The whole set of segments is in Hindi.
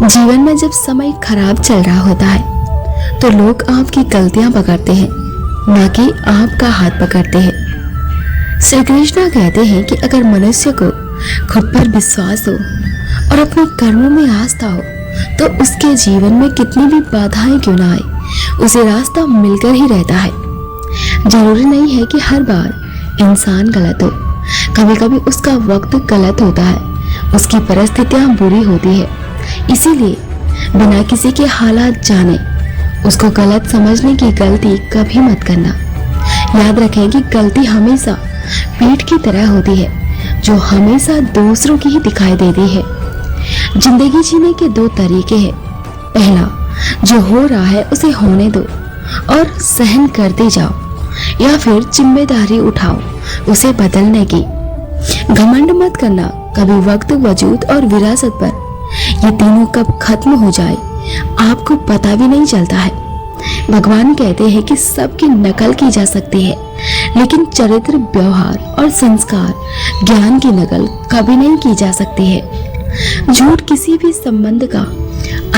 जीवन में जब समय खराब चल रहा होता है तो लोग आपकी गलतियां पकड़ते हैं, ना कि आपका हाथ पकड़ते हैं। श्री कृष्णा कहते हैं कि अगर मनुष्य को खुद पर विश्वास हो और अपने कर्मों में आस्था हो तो उसके जीवन में कितनी भी बाधाएं क्यों ना आए, उसे रास्ता मिलकर ही रहता है। जरूरी नहीं है कि हर बार इंसान गलत हो, कभी कभी उसका वक्त गलत होता है, उसकी परिस्थितियां बुरी होती है। इसीलिए बिना किसी के हालात जाने उसको गलत समझने की गलती कभी मत करना। याद रखें कि गलती हमेशा पीठ की तरह होती है जो हमेशा दूसरों की ही दिखाई देती है। जिंदगी जीने के दो तरीके हैं। पहला, जो हो रहा है उसे होने दो और सहन करते जाओ, या फिर जिम्मेदारी उठाओ उसे बदलने की। घमंड मत करना कभी वक्त, वजूद और विरासत पर। ये तीनों कब खत्म हो जाए आपको पता भी नहीं चलता है। भगवान कहते हैं कि सबकी नकल की जा सकती है, लेकिन चरित्र, व्यवहार और संस्कार, ज्ञान की नकल कभी नहीं की जा सकती है। झूठ किसी भी संबंध का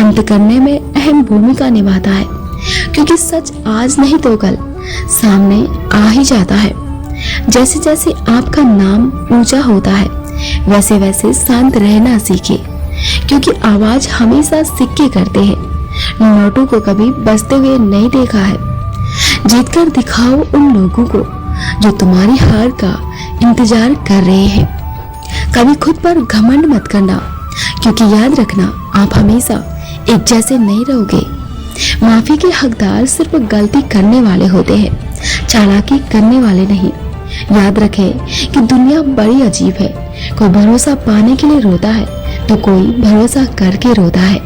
अंत करने में अहम भूमिका निभाता है, क्योंकि सच आज नहीं तो कल सामने आ ही जाता है। जैसे जैसे आपका नाम ऊंचा होता है वैसे वैसे शांत रहना सीखिए, क्योंकि आवाज हमेशा सिक्के करते हैं। नोटों को कभी बजते हुए नहीं देखा है। जीतकर दिखाओ उन लोगों को जो तुम्हारी हार का इंतजार कर रहे हैं। कभी खुद पर घमंड मत करना, क्योंकि याद रखना आप हमेशा एक जैसे नहीं रहोगे। माफी के हकदार सिर्फ गलती करने वाले होते हैं, चालाकी करने वाले नहीं। याद रखें कि दुनिया बड़ी अजीब है। कोई भरोसा पाने के लिए रोता है तो कोई भरोसा करके रोता है।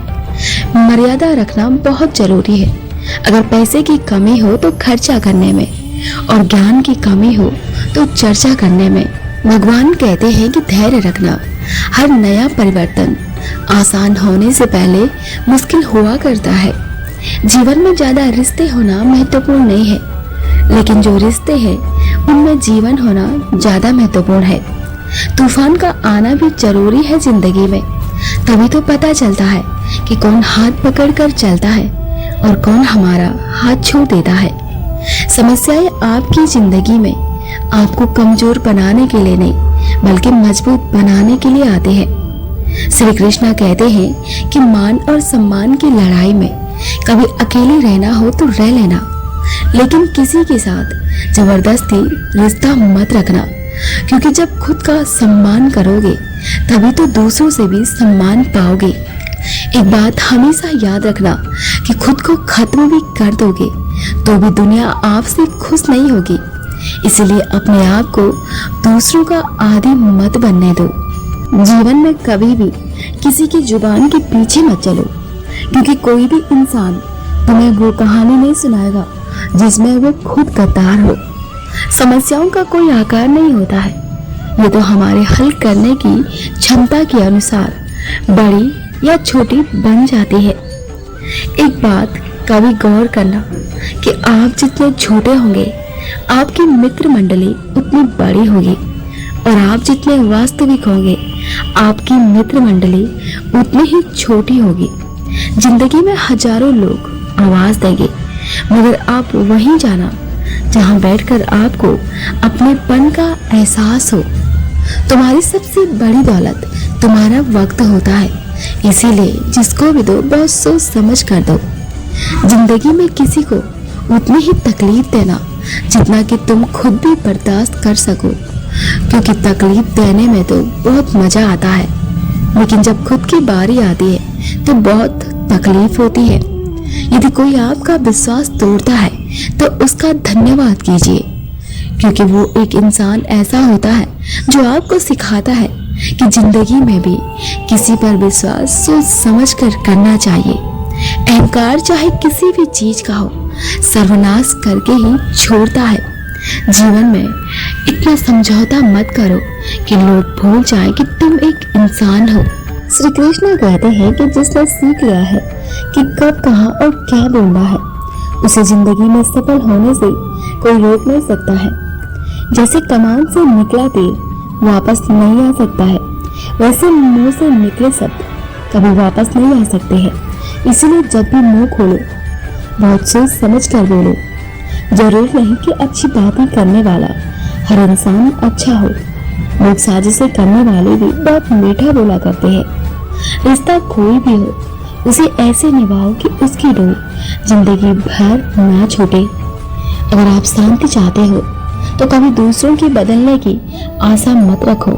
मर्यादा रखना बहुत जरूरी है। अगर पैसे की कमी हो तो खर्चा करने में, और ज्ञान की कमी हो तो चर्चा करने में। भगवान कहते हैं कि धैर्य रखना। हर नया परिवर्तन आसान होने से पहले मुश्किल हुआ करता है। जीवन में ज्यादा रिश्ते होना महत्वपूर्ण नहीं है, लेकिन जो रिश्ते हैं उनमें जीवन होना ज्यादा महत्वपूर्ण है। तूफान का आना भी जरूरी है जिंदगी में, तभी तो पता चलता है कि कौन हाथ पकड़कर चलता है और कौन हमारा हाथ छोड़ देता है। समस्याएं आपकी जिंदगी में आपको कमजोर बनाने के लिए नहीं, बल्कि मजबूत बनाने के लिए आते हैं। श्री कृष्णा कहते हैं कि मान और सम्मान की लड़ाई में कभी अकेले रहना हो तो रह लेना, लेकिन किसी के साथ जबरदस्ती रिश्ता मत रखना, क्योंकि जब खुद का सम्मान करोगे तभी तो दूसरों से भी सम्मान पाओगे। एक बात हमेशा याद रखना कि खुद को खत्म भी कर दोगे तो भी दुनिया आपसे खुश नहीं होगी। इसलिए अपने आप को दूसरों का आदी मत बनने दो। जीवन में कभी भी किसी की जुबान के पीछे मत चलो, क्योंकि कोई भी इंसान तुम्हें वो कहानी नहीं सुनाएगा जिसमें वो खुद गद्दार हो। समस्याओं का कोई आकार नहीं होता है, ये तो हमारे हल करने की क्षमता के अनुसार बड़ी या छोटी बन जाती है। एक बात कभी गौर करना कि आप जितने छोटे होंगे आपकी मित्र मंडली उतनी बड़ी होगी, और आप जितने वास्तविक होंगे आपकी मित्र मंडली उतनी ही छोटी होगी। जिंदगी में हजारों लोग आवाज देंगे, मगर आप वहीं जाना जहां बैठकर आपको अपनेपन का एहसास हो। तुम्हारी सबसे बड़ी दौलत तुम्हारा वक्त होता है, इसीलिए जिसको भी दो बहुत सोच समझ कर दो। जिंदगी में किसी को उतनी ही तकलीफ देना जितना कि तुम खुद भी बर्दाश्त कर सको, क्योंकि तकलीफ देने में तो बहुत मजा आता है, लेकिन जब खुद की बारी आती है तो बहुत तकलीफ होती है। यदि कोई आपका विश्वास तोड़ता है तो उसका धन्यवाद कीजिए, क्योंकि वो एक इंसान ऐसा होता है जो आपको सिखाता है कि जिंदगी में भी किसी पर विश्वास सोच समझ कर करना चाहिए। अहंकार चाहे किसी भी चीज का हो, सर्वनाश करके ही छोड़ता है। जीवन में इतना समझौता मत करो कि लोग भूल जाएं कि तुम एक इंसान हो। श्री कृष्ण कहते हैं कि जिसने सीख लिया है कि कब, कहाँ और क्या बोलना है, उसे जिंदगी में सफल होने से कोई रोक नहीं सकता है। जैसे कमान से निकला तीर वापस नहीं आ सकता है, वैसे मुंह से निकले शब्द कभी वापस नहीं आ सकते हैं। इसीलिए जब भी मुंह खोलो बहुत सोच समझ कर बोलो। जरूर नहीं कि अच्छी बातें करने वाला हर इंसान अच्छा हो। लोग साजिशें करने वाले भी बहुत मीठा बोला करते हैं। रिश्ता कोई भी हो उसे ऐसे निभाओ कि उसकी डोर जिंदगी भर ना छूटे। अगर आप शांति चाहते हो तो कभी दूसरों की बदलने की आशा मत रखो,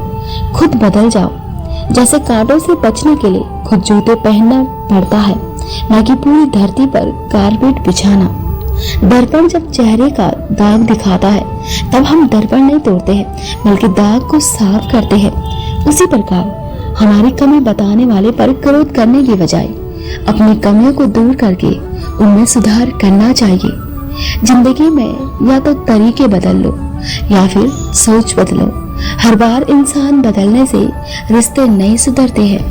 खुद बदल जाओ। जैसे कांटों से बचने के लिए खुद जूते पहनना पड़ता है, न कि पूरी धरती पर कारपेट बिछाना। दर्पण जब चेहरे का दाग दिखाता है तब हम दर्पण नहीं तोड़ते हैं बल्कि दाग को साफ करते हैं। उसी प्रकार हमारी कमी बताने वाले पर क्रोध करने की बजाय अपनी कमियों को दूर करके उनमें सुधार करना चाहिए। जिंदगी में या तो तरीके बदल लो या फिर सोच बदलो। हर बार इंसान बदलने से रिश्ते नहीं सुधरते हैं,